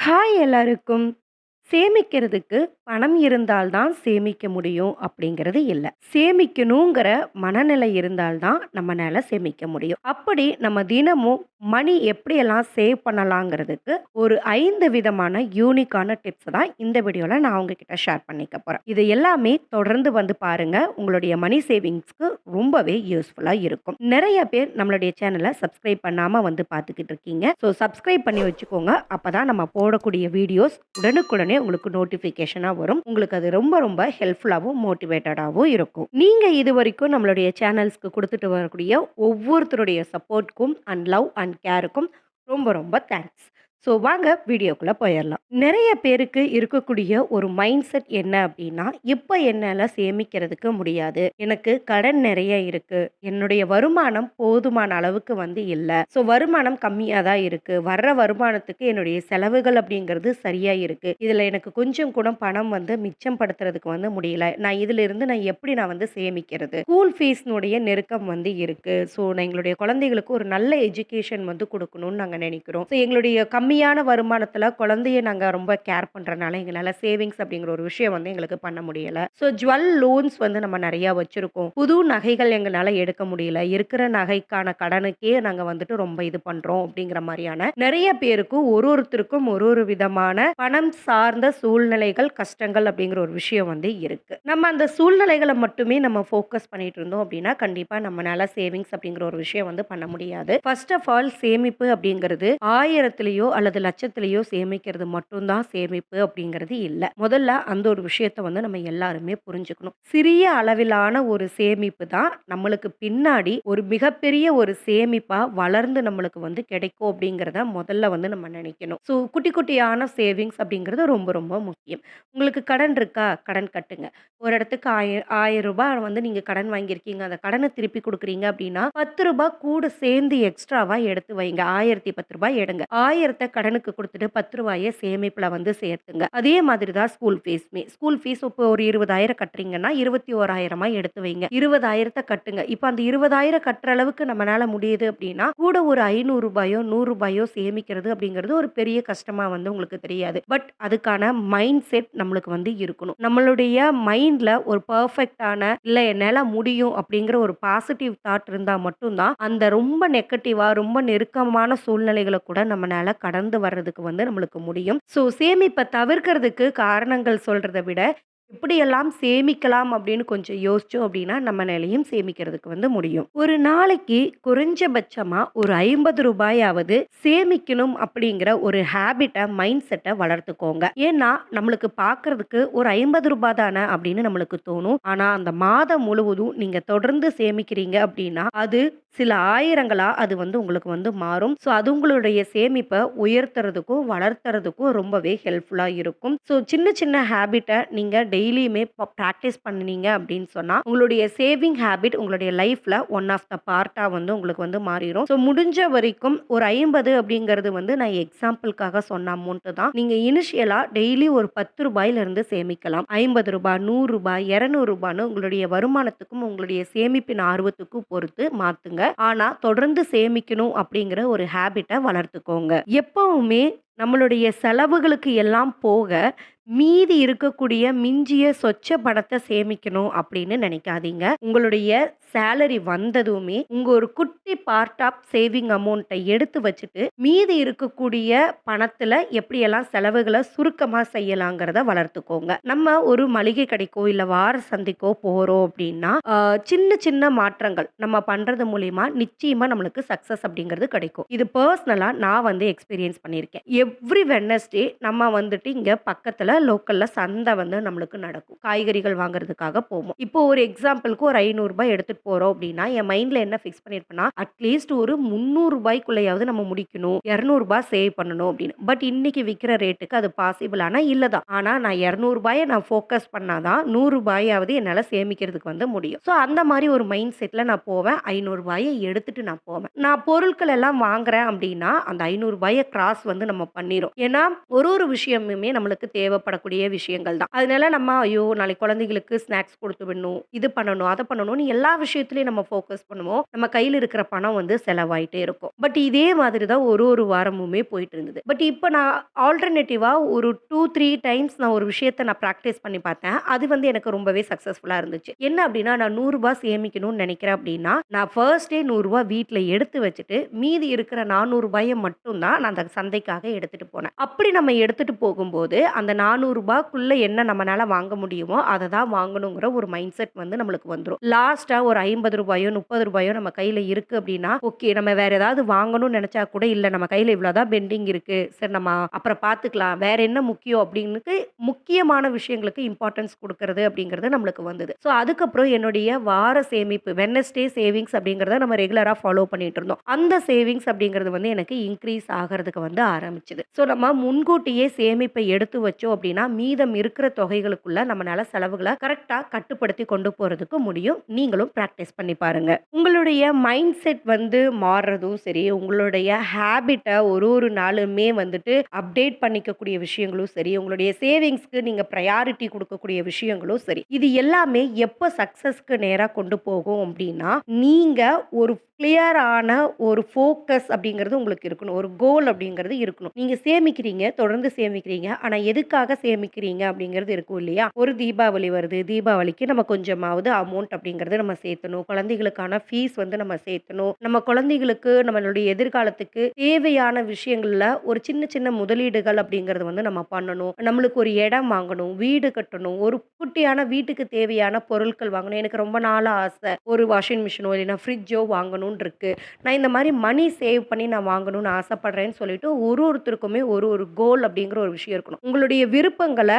Hi எல்லாருக்கும். சேமிக்கிறதுக்கு பணம் இருந்தால் தான் சேமிக்க முடியும் அப்படிங்கிறது இல்ல. சேமிக்கணுங்கிற மனநிலை இருந்தால் தான் நம்மனால சேமிக்க முடியும். அப்படி நம்ம தினமும் மணி எப்படியெல்லாம் சேவ் பண்ணலாங்கிறதுக்கு ஒரு 5 விதமான யூனிக்கான டிப்ஸ் தான் இந்த வீடியோல நான் உங்ககிட்ட ஷேர் பண்ணிக்க போறேன். இது எல்லாமே தொடர்ந்து வந்து பாருங்க. உங்களுடைய மணி சேவிங்ஸ்க்கு ரொம்பவே யூஸ்ஃபுல்லா இருக்கும். நெறைய பேர் நம்மளுடைய சேனல சப்ஸ்கிரைப் பண்ணாம வந்து பார்த்துக்கிட்டு இருக்கீங்க. சப்ஸ்கிரைப் பண்ணி வச்சுக்கோங்க. அப்பதான் நம்ம போடக்கூடிய வீடியோஸ் உடனுக்குடனே உங்களுக்கு நோட்டிஃபிகேஷனா வரும். உங்களுக்கு அது ரொம்ப ரொம்ப ஹெல்ப்ஃபுல்லாவும், மோட்டிவேட்டடாவும் இருக்கும். நீங்க இதுவரைக்கும் நம்மளுடைய சேனல்ஸ்க்கு குடுத்துட்டு வரக்கூடிய ஒவ்வொருத்தருடைய சப்போர்ட்க்கும் அண்ட் லவ் அண்ட் கேருக்கும் ரொம்ப ரொம்ப தேங்க்ஸ். வாங்க வீடியோக்குள்ள போயிரலாம். நெறைய பேருக்கு இருக்கக்கூடிய ஒரு மைண்ட் செட் என்ன அப்டின்னா, இப்ப என்னால சேமிக்கிறதுக்கு முடியாது. எனக்கு கடன் நெறைய இருக்கு. என்னுடைய வருமானம் போதுமான அளவுக்கு வந்து இல்ல. வருமானம் கம்மியா தான் இருக்கு. வர்ற வருமானத்துக்கு என்னுடைய செலவுகள் அப்படிங்கிறது சரியா இருக்கு. இதுல எனக்கு கொஞ்சம் கூட பணம் வந்து மிச்சம் படுத்துறதுக்கு வந்து முடியல. நான் எப்படி வந்து சேமிக்கிறது? ஸ்கூல் ஃபீஸ்னுடைய நெருக்கம் வந்து இருக்கு. நான் எங்களுடைய குழந்தைகளுக்கு ஒரு நல்ல எஜுகேஷன் வந்து குடுக்கணும்னு நாங்க நெனைக்கிறோம். எங்களுடைய கம்மியான வருமானத்துல குழந்தைய நாங்க ரொம்ப கேர் பண்றனால, எங்களால சேவிங்ஸ் அப்படிங்கிற ஒரு விஷயம் வந்து எங்களுக்கு பண்ண முடியல. ஜுவல் லோன்ஸ் வந்து நம்ம நெறைய வச்சிருக்கோம். புது நகைகள் எங்கனால எடுக்க முடியல. இருக்கிற நகைக்கான கடனுக்கே நாங்க வந்துட்டு ரொம்ப இது பண்றோம் அப்படிங்கிற மாரியான நெறைய பேருக்கு ஒருத்தருக்கும் ஒரு விதமான பணம் சார்ந்த சூழ்நிலைகள், கஷ்டங்கள் அப்படிங்கிற ஒரு விஷயம் வந்து இருக்கு. நம்ம அந்த சூழ்நிலைகள மட்டுமே நம்ம ஃபோக்கஸ் பண்ணிட்டு இருந்தோம் அப்படின்னா, கண்டிப்பா நம்மனால சேவிங்ஸ் அப்படிங்கிற ஒரு விஷயம் வந்து பண்ண முடியாது. ஃபர்ஸ்ட் ஆஃப் ஆல் சேமிப்பு அப்படிங்கிறது 1000த்திலயோ அல்லது லட்சத்திலயோ சேமிக்கிறது மட்டும் தான் சேமிப்பு அப்படிங்கிறது இல்ல. முதல்ல அந்த ஒரு விஷயத்த வந்து நம்ம எல்லாருமே புரிஞ்சுக்கணும். சிறிய அளவிலான ஒரு சேமிப்பு தான் நம்மளுக்கு பின்னாடி ஒரு மிகப்பெரிய ஒரு சேமிப்பா வளர்ந்து நம்மளுக்கு வந்து கிடைக்கும் அப்படிங்கிறத முதல்ல வந்து நம்ம நினைக்கணும். குட்டி குட்டியான சேவிங்ஸ் அப்படிங்கிறது ரொம்ப ரொம்ப முக்கியம். உங்களுக்கு கடன் இருக்கா? கடன் கட்டுங்க. ஒரு இடத்துக்கு ரூ. 1000 வந்து நீங்க கடன் வாங்கியிருக்கீங்க. அந்த கடன திருப்பி குடுக்குறீங்க அப்படின்னா, ரூ. 10 கூட சேர்ந்து எக்ஸ்ட்ராவா எடுத்து வைங்க. ரூ. 1010 எடுங்க. 1000 கடனுக்கு குடுத்துட்டு ரூ. 10 சேமிப்புல வந்து சேர்த்துங்க. அதே மாதிரி தான் ஸ்கூல் ஃபீஸுமே. ஸ்கூல் ஃபீஸ் இப்போ ஒரு 20,000 கட்டுறீங்கன்னா, 21,000 எடுத்து வைங்க. 20,000 கட்டுங்க. இப்ப அந்த 20,000 கட்டுற அளவுக்கு நம்மனால முடியுது அப்படின்னா, கூட ஒரு ரூ. 500 ரூ. 100 சேமிக்கிறது அப்படிங்கிறது ஒரு பெரிய கஷ்டமா வந்து உங்களுக்கு தெரியாது. பட் அதுக்கான மைண்ட் செட் நம்மளுக்கு வந்து இருக்கணும். நம்மளுடைய மைண்ட்ல ஒரு பெர்ஃபெக்ட்டான இல்ல என்னால முடியும் அப்படிங்கிற ஒரு பாசிட்டிவ் தாட் இருந்தா மட்டும் தான், அந்த ரொம்ப நெகட்டிவா, ரொம்ப நெருக்கமான சூழ்நிலைகள கூட நம்மனால கடந்து வர்றதுக்கு வந்து நம்மளுக்கு முடியும். சேமிப்ப தவிர்க்கிறதுக்கு காரணங்கள் சொல்றத விட, எப்படியெல்லாம் சேமிக்கலாம் அப்படின்னு கொஞ்சம் யோசிச்சோம் அப்படின்னா, நம்மனாலயும் சேமிக்கிறதுக்கு வந்து முடியும். ஒரு நாளைக்கு குறைஞ்சபட்சமா ஒரு ரூ. 50 சேமிக்கணும் அப்படிங்கிற ஒரு ஹேபிட்ட, மைண்ட் செட்ட வளர்த்துக்கோங்க. ஏன்னா, நம்மளுக்கு பார்க்கறதுக்கு ஒரு ரூ. 50 தான அப்படின்னு நம்மளுக்கு தோணும். ஆனா, அந்த மாதம் முழுவதும் நீங்க தொடர்ந்து சேமிக்கிறீங்க அப்படின்னா, அது சில ஆயிரங்களா அது வந்து உங்களுக்கு வந்து மாறும். அது உங்களுடைய சேமிப்ப உயர்த்துறதுக்கும், வளர்த்துறதுக்கும் ரொம்பவே ஹெல்ப்ஃபுல்லா இருக்கும். சின்ன சின்ன ஹேபிட்ட நீங்க டெய்லியுமே பிராக்டிஸ் பண்ணுனீங்க அப்படின்னு சொன்னா, உங்களுடைய சேவிங் ஹேபிட் உங்களுடைய லைஃப்ல ஒன் ஆஃப் த பார்ட்டா வந்து உங்களுக்கு வந்து மாறிரும். முடிஞ்ச வரைக்கும் ஒரு 50 அப்படிங்கிறது வந்து நான் எக்ஸாம்பிள்க்காக சொன்ன அமௌண்ட் தான். நீங்க இனிஷியலா டெய்லி ஒரு ரூ. 10 சேமிக்கலாம். ரூ. 50 ரூ. 100 ரூ. 200 உங்களுடைய வருமானத்துக்கும், உங்களுடைய சேமிப்பின் ஆர்வத்துக்கும் பொறுத்து மாத்துங்க. ஆனா தொடர்ந்து சேமிக்கணும் அப்படிங்கிற ஒரு ஹேபிட்ட வளர்த்துக்கோங்க. எப்பவுமே நம்மளுடைய செலவுகளுக்கு எல்லாம் போக, மீதி இருக்கக்கூடிய மிஞ்சிய சொச்ச பணத்த சேமிக்கணும் அப்படின்னு நினைக்காதீங்க. உங்களுடைய சேலரி வந்ததுமே, உங்க ஒரு குட்டி பார்ட் ஆஃப் சேவிங் அமௌண்ட்ட எடுத்து வச்சுட்டு, மீதி இருக்கக்கூடிய பணத்துல எப்படியெல்லாம் செலவுகள சுருக்கமா செய்யலாங்கிறத வளர்த்துக்கோங்க. நம்ம ஒரு மளிகை கடைக்கோ, இல்ல வார சந்தைக்கோ போறோம் அப்படின்னா, சின்ன சின்ன மாற்றங்கள் நம்ம பண்றது மூலியமா நிச்சயமா நம்மளுக்கு சக்சஸ் அப்படிங்கிறது கிடைக்கும். இது பெர்சனலா நான் வந்து எக்ஸ்பீரியன்ஸ் பண்ணியிருக்கேன். எவ்ரி வெட்னஸ்டே நம்ம வந்துட்டு இங்க பக்கத்துல லோக்கல்ல சந்தை வந்து நம்மளுக்கு நடக்கும். காய்கறிகள் வாங்குறதுக்காக போவோம். இப்போ ஒரு எக்ஸாம்பிள்க்கு ஒரு ரூ. 500 எடுத்துட்டு போறோம் அப்படின்னா, என் மைண்ட்ல என்ன ஃபிக்ஸ் பண்ணியிருப்பேன்னா, அட்லீஸ்ட் ஒரு ரூ. 300க்குள்ளயாவது நம்ம முடிக்கணும். ரூ. 200 சேவ் பண்ணணும் அப்படின்னு. பட் இன்னைக்கு விக்கிற ரேட்டுக்கு அது பாசிபிள் ஆனா இல்ல தான். ஆனா நான் ரூ. 200 நான் ஃபோக்கஸ் பண்ணா தான் ரூ. 100 என்னால சேமிக்கிறதுக்கு வந்து முடியும். அந்த மாரி ஒரு மைண்ட் செட்ல நான் போவேன். ரூ. 500 எடுத்துட்டு நான் போவேன். நான் பொருட்கள் எல்லாம் வாங்குறேன் அப்படின்னா, அந்த ரூ. 500 கிராஸ் வந்து நம்ம பண்ணிரும். ஏன்னா, ஒரு விஷயமுமே நம்மளுக்கு தேவைப்படும். தேவைப்படக்கூடிய விஷயங்கள் தான். அதனால நம்ம ஐயோ! நாளைக்கு குழந்தைகளுக்கு ஸ்நாக்ஸ் குடுத்து விடணும், இது பண்ணணும், அத பண்ணணும்னு எல்லா விஷயத்திலயும் நம்ம ஃபோக்கஸ் பண்ணுவோம். நம்ம கையில இருக்கிற பணம் வந்து செலவாயிட்டே இருக்கும். பட் இதே மாதிரி தான் ஒரு வாரமுமே போயிட்டு இருந்தது. பட் இப்ப நான் ஆல்டர்னேட்டிவா ஒரு 2, 3 டைம்ஸ் நான் ஒரு விஷயத்த நான் பிராக்டிஸ் பண்ணி பார்த்தேன். அது வந்து எனக்கு ரொம்பவே சக்சஸ்ஃபுல்லா இருந்துச்சு. என்ன அப்டின்னா, நான் ரூ. 100 சேமிக்கணும்னு நெனைக்கிறேன் அப்டின்னா, நான் ஃபர்ஸ்ட்டே ரூ. 100 வீட்ல எடுத்து வச்சுட்டு, மீதி இருக்கிற ரூ. 400 மட்டும் தான் நான் அந்த சந்தைக்காக எடுத்துட்டு போனேன். அப்படி நம்ம எடுத்துட்டு போகும்போது, அந்த ரூ. 400க்குள்ள என்ன நம்மனால வாங்க முடியுமோ, அத தான் வாங்கணுங்கிற ஒரு மைண்ட் செட் வந்து நம்மளுக்கு வந்துரும். லாஸ்ட்டா ஒரு ரூ. 50 ரூ. 30 நம்ம கையில இருக்கு அப்டின்னா, ஓகே நம்ம வேற ஏதாவது வாங்கணும்னு நெனச்சா கூட, இல்ல நம்ம கையில இவ்ளோ தான் பெண்டிங் இருக்கு. சரி நம்ம அப்புறம் பார்த்துக்கலாம். வேற என்ன முக்கியம் அப்டின்னுட்டு முக்கியமான விஷயங்களுக்கு இம்பார்ட்டன்ஸ் குடுக்கறது அப்டிங்கிறது நம்மளுக்கு வந்தது. ஸோ அதுக்கப்புறம் என்னுடைய வார சேமிப்பு வெட்னஸ்டே சேவிங்ஸ் அப்டிங்கிறத நம்ம ரெகுலரா ஃபாலோ பண்ணிட்டு இருந்தோம். அந்த சேவிங்ஸ் அப்டிங்கிறது வந்து எனக்கு இன்கிரீஸ் ஆகறதுக்கு வந்து ஆரம்பிச்சது. ஸோ நம்ம முன்கூட்டியே சேமிப்பை எடுத்து வச்சோம் அப்டின்னா, மீதம் இருக்கிற தொகைகளுக்குள்ள நம்மனால செலவுகள கரெக்ட்டா கட்டுப்படுத்தி கொண்டு போறதுக்கு முடியும். நீங்களும் பிராக்டிஸ் பண்ணி பாருங்க. உங்களுடைய மைண்ட் செட் வந்து மாறுறதும் சரி, உங்களுடைய ஹேபிட்ட ஒரு நாளுமே வந்துட்டு அப்டேட் பண்ணிக்கக்கூடிய விஷயங்களும் சரி, உங்களுடைய சேவிங்ஸ்க்கு நீங்க பிரையாரிட்டி குடுக்கக்கூடிய விஷயங்களும் சரி, இது எல்லாமே எப்ப சக்சஸ்க்கு நேரா கொண்டு போகும் அப்டின்னா, நீங்க ஒரு கிளியரான ஒரு ஃபோக்கஸ் அப்படிங்கிறது உங்களுக்கு இருக்கணும். ஒரு கோல் அப்படிங்கிறது இருக்கணும். நீங்க சேமிக்கிறீங்க, தொடர்ந்து சேமிக்கிறீங்க. ஆனா எதுக்காக சேமிக்கிறீங்க அப்படிங்கிறது இருக்கும் இல்லையா? ஒரு தீபாவளி வருது. தீபாவளிக்கு நம்ம கொஞ்சமாவது அமௌண்ட் அப்படிங்கிறத நம்ம சேர்த்தணும். குழந்தைகளுக்கான ஃபீஸ் வந்து நம்ம சேர்த்தணும். நம்ம குழந்தைகளுக்கு நம்மளுடைய எதிர்காலத்துக்கு தேவையான விஷயங்கள்ல ஒரு சின்ன சின்ன முதலீடுகள் அப்படிங்கிறது வந்து நம்ம பண்ணணும். நம்மளுக்கு ஒரு இடம் வாங்கணும், வீடு கட்டணும், ஒரு குட்டியான வீட்டுக்கு தேவையான பொருட்கள் வாங்கணும். எனக்கு ரொம்ப நாளா ஆசை. ஒரு வாஷிங் மிஷினோ இல்லைன்னா ஃப்ரிட்ஜோ வாங்கணும்னு இருக்கு. நான் இந்த மாரி மணி சேவ் பண்ணி நான் வாங்கணும்னு ஆசைப்படுறேன்னு சொல்லிட்டு ஒருத்தருக்குமே ஒரு கோல் அப்படிங்கிற ஒரு விஷயம் இருக்கணும். உங்களுடைய விருப்பங்கள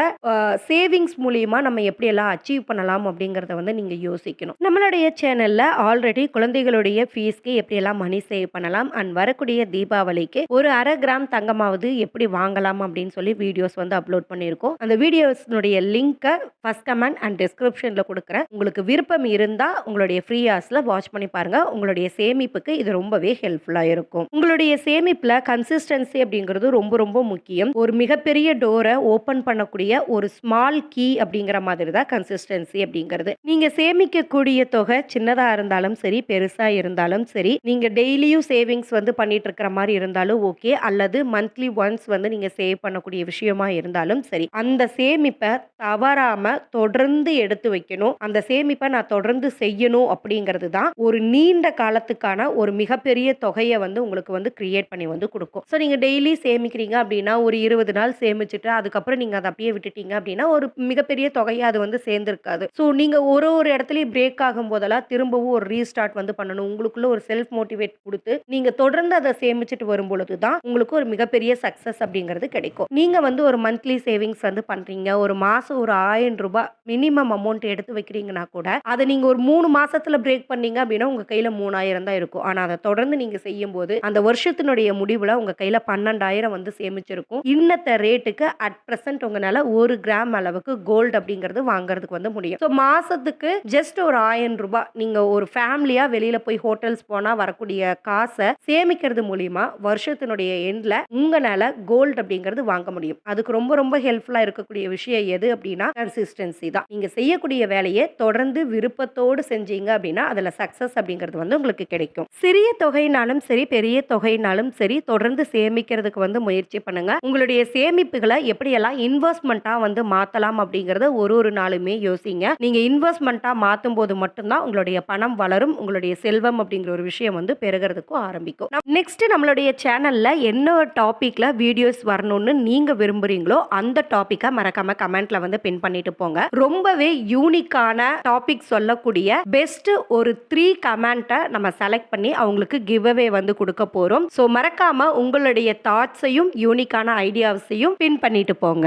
சேவிங்ஸ் மூலியமா நம்ம எப்படியெல்லாம் அச்சீவ் பண்ணலாம் அப்படிங்கிறத வந்து நீங்க யோசிக்கணும். நம்மளுடைய சேனல்ல ஆல்ரெடி குழந்தைகளுடைய ஃபீஸ்க்கு எப்படியெல்லாம் மணி சேவ் பண்ணலாம் அண்ட் வரக்கூடிய தீபாவளிக்கு ஒரு 1/2 கிராம் தங்கமாவது எப்படி வாங்கலாம் அப்படின்னு சொல்லி வீடியோஸ் வந்து அப்லோட் பண்ணியிருக்கோம். அந்த வீடியோஸ்னுடைய லிங்க்க ஃபர்ஸ்ட் கமெண்ட் அண்ட் டிஸ்கிரிப்ஷன்ல குடுக்குறேன். உங்களுக்கு விருப்பம் இருந்தா உங்களுடைய ஃப்ரீ ஹார்ஸ்ல வாட்ச் பண்ணி பாருங்க. உங்களுடைய சேமிப்புக்கு இது ரொம்பவே ஹெல்ப்ஃபுல்லா இருக்கும். உங்களுடைய சேமிப்புல கன்சிஸ்டன்சி அப்படிங்கிறது ரொம்ப முக்கியம். ஒரு மிகப்பெரிய டோர ஓப்பன் பண்ணக்கூடிய ஒரு ஸ்மால் கீ அப்படிங்கிற மாதிரி தான் கன்சிஸ்டன்சி அப்படிங்கிறது. நீங்க சேமிக்கக்கூடிய தொகை சின்னதா இருந்தாலும் சரி, பெருசா இருந்தாலும் சரி, நீங்க டெய்லியும் சேவிங்ஸ் வந்து பண்ணிட்டு இருக்கிற மாரி இருந்தாலும் ஓகே. அல்லது மந்த்லி ஒன்ஸ் வந்து நீங்க சேவ் பண்ணக்கூடிய விஷயமா இருந்தாலும் சரி. அந்த சேமிப்ப தவறாம தொடர்ந்து எடுத்து வைக்கணும். அந்த சேமிப்ப நான் தொடர்ந்து செய்யணும் அப்படிங்கிறது தான் ஒரு நீண்ட காலத்துக்கான ஒரு மிகப்பெரிய தொகைய வந்து உங்களுக்கு வந்து கிரியேட் பண்ணி வந்து குடுக்கும். ஸோ நீங்க டெய்லி சேமிக்கிறீங்க அப்படின்னா, ஒரு 20 நாள் சேமிச்சுட்டு, அதுக்கப்புறம் நீங்க அத அப்படியே விட்டுட்டீங்க அப்படின்னா, ஒரு மிகப்பெரிய தொகையா அது வந்து சேர்ந்திருக்காது. ஸோ நீங்க ஒரு இடத்துலயும் பிரேக் ஆகும்போதெல்லாம் திரும்பவும் ஒரு ரீஸ்டார்ட் வந்து பண்ணணும். உங்களுக்குள்ள ஒரு செல்ஃப் மோட்டிவேட் குடுத்து, நீங்க தொடர்ந்து அத சேமிச்சுட்டு வரும்பொழுது தான், உங்களுக்கு ஒரு மிகப்பெரிய சக்சஸ் அப்படிங்கிறது கிடைக்கும். நீங்க வந்து ஒரு மந்த்லி சேவிங்ஸ் வந்து பண்றீங்க. ஒரு மாசம் ஒரு ரூ. 1000 மினிமம் அமௌண்ட் எடுத்து வைக்கிறீங்கன்னா கூட, அத நீங்க ஒரு 3 மாசத்துல பிரேக் பண்ணீங்க அப்படின்னா, உங்க கையில 3000 தான் இருக்கும். ஆனா அத தொடர்ந்து நீங்க செய்யும்போது, அந்த வருஷத்தினுடைய முடிவுல உங்க கையில 12,000 வந்து சேமிச்சிருக்கும். இன்னத்த ரேட்டுக்கு அட் பிரசன்ட் உங்கனால 1 கிராம் அளவுக்கு கோல்ட் அப்படிங்கிறது வாங்குறதுக்கு வந்து முடியும். ஸோ மாசத்துக்கு ஜஸ்ட் ஒரு ரூ. 1000 நீங்க ஒரு ஃபேமிலியா வெளியில போய் ஹோட்டல்ஸ் போனா வரக்கூடிய காச சேமிக்கிறது மூலியமா வருஷத்தினுடைய எண்ட்ல உங்கனால கோல்ட் அப்படிங்கிறது வாங்க முடியும். அதுக்கு ரொம்ப ஹெல்ப்ஃபுல்லா இருக்கக்கூடிய விஷயம் எது அப்படின்னா கன்சிஸ்டன்சி தான். நீங்க செய்யக்கூடிய வேலைய தொடர்ந்து விருப்பத்தோடு செஞ்சீங்க அப்படின்னா, அதுல சக்சஸ் அப்படிங்கிறது வந்து உங்களுக்கு கிடைக்கும். சிறிய தொகைனாலும் சரி, பெரிய தொகைனாலும் சரி, தொடர்ந்து சேமிக்கிறதுக்கு வந்து முயற்சி பண்ணுங்க. உங்களுடைய சேமிப்புகள எப்படியெல்லாம் இன்வெஸ்ட்மென்ட்டா வந்து மாத்தலாம் அப்படிங்கிறத ஒரு நாளுமே யோசிங்க. நீங்க இன்வெஸ்ட்மென்ட்டா மாத்தும்போது மட்டும் தான் உங்களுடைய பணம் வளரும். உங்களுடைய செல்வம் அப்படிங்கிற ஒரு விஷயம் வந்து பெருகுறதுக்கும் ஆரம்பிக்கும். நெக்ஸ்ட் நம்மளுடைய சேனல்ல என்ன டாபிக்ல வீடியோஸ் வரணும்னு நீங்க விரும்புறீங்களோ, அந்த டாபிக்க மறக்காம கமெண்ட்ல வந்து பின் பண்ணிட்டு போங்க. ரொம்பவே யூனிக்கான டாபிக் சொல்லக்கூடிய பெஸ்ட் ஒரு 3 கமெண்ட்ட நம்ம செலக்ட் பண்ணி அவங்களுக்கு கிவ் அவே வந்து குடுக்க போறோம். சோ மறக்காம உங்களுடைய தாட்ஸையும் யூனிக்கான ஐடியாஸையும் பின் பண்ணிட்டு போங்க.